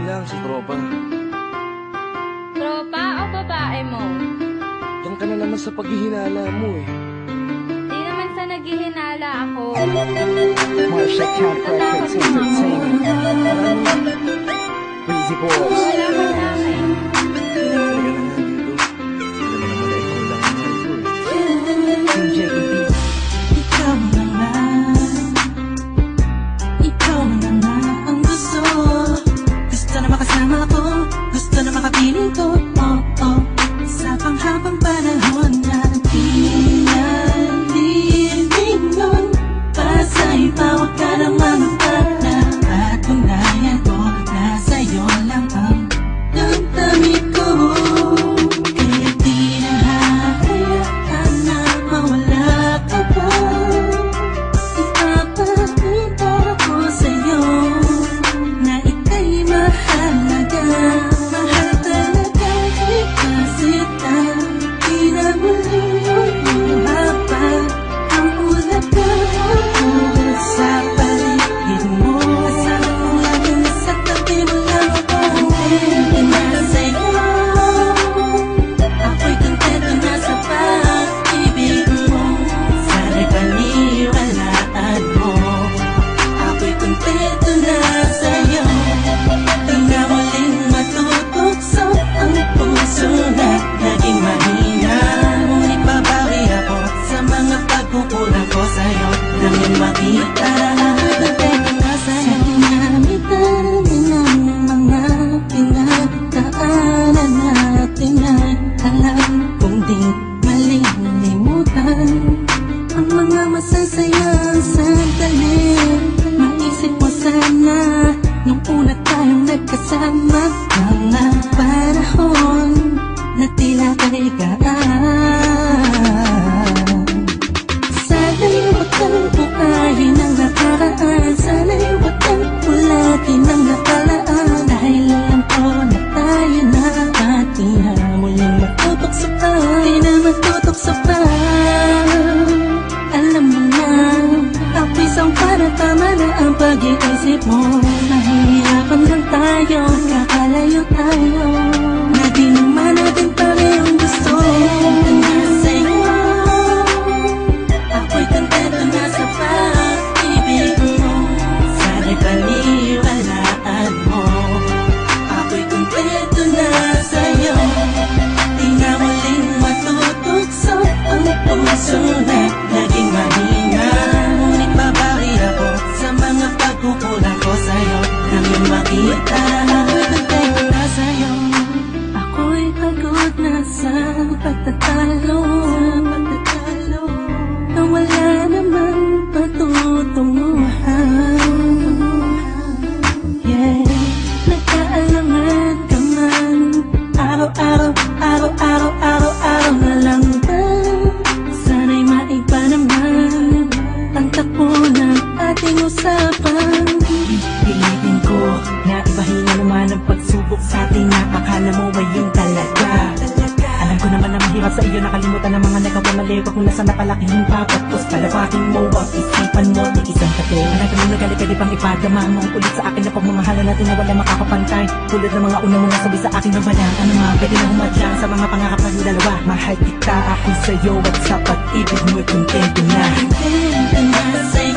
lang, si Tropa. Tropa o babae mo? Diyan ka na naman sa paghihinala mo eh. Di naman sa naghihinala ako. Marsha Count Records Entertainment. Breezy Boys. Wala ka sa akin. Talaga na nga dito. Alam mo naman na ikaw lang ang mahal ko eh. Team JKD. Ikaw na nga. Ikaw na nga ang gusto. Gusto na makasama ko. Gusto na makapiling ko. Oh, oh. Sa panghabang panahon na pinalilingon. Para sa iba, huwag ka na manupala. At unayan ko na sa'yo lang ang damdamin ko. Kaya di na hahayaan na mawala ka pa. Ipapakita ko sa'yo na ika'y mahalaga. Mahal talaga kita. Di na muling haba ang ulaga sa paligid mo. Kasama ko lagi na sa tabi mo lang ako. Hindi na sa'yo. Ako'y kontento na sa pag-ibig mo. Sana'y paniwalaan mo. Ako'y kontento na sa'yo. Di na muling matutukso ang puso na naging mahina. Ngunit babawi ako sa mga pagkukulang ko sa'yo. Nang yung makita kontento na sa'yo. Sa dinami-dami ng mga pinagdaanan natin ay alam kong di malilimutan ang mga masasayang sandali. Maisip mo sana nung una tayong nagkasama. Mga panahon na tila kaligaan. Sana'y huwag kang buhayin ang nakaraan. Sana'y huwag kang ulatin ang nakalaan. Dahil alam ko na tayo na at di na muling matutokso pa. Di na matutokso pa. Alam mo na, ang pisang para tama na ang pag-iisip mo. Mahihirapan lang tayo, kakalayo tayo. Na di naman natin parehong gusto. Na sa'yo, ako'y kontento na sa pag-ibig mo. Sana'y paniwalaan mo. Ako'y kontento na sa'yo. Di na muling matutukso ang puso na naging mahina. Ngunit babawi ako sa mga pagkukulang ko sa'yo. Nang yung makita ako'y kontento na sa'yo. Ako'y pagod na sa pagtatalo. Na wala namang patutunguhan. Yeah, nagkaalangan ka man. Araw-araw na lang ba? Sana'y maiba naman ang takbo ng ating usapan. Pilitin ko na ibahin na naman ang pagsubok sa atin na akala mo ay yun talaga. Alam ko naman na mahirap sa iyo nakalimutan ang mga nagkawamali. Wag mo na sana palakihin pa. Tapos palabakin mo ang isipan mo ni isang kato. Alam ko nang nagalit pwede pang ipadama mo ulit sa akin na pagmamahala natin na wala makakapantay. Tulad ng mga unang mga sabi sa akin na wala. Ano nga pwede na humadlang sa mga pangarap ng dalawa. Mahal kita ako sa'yo at sa pag-ibig mo'y kontento na. Kontento na sa'yo.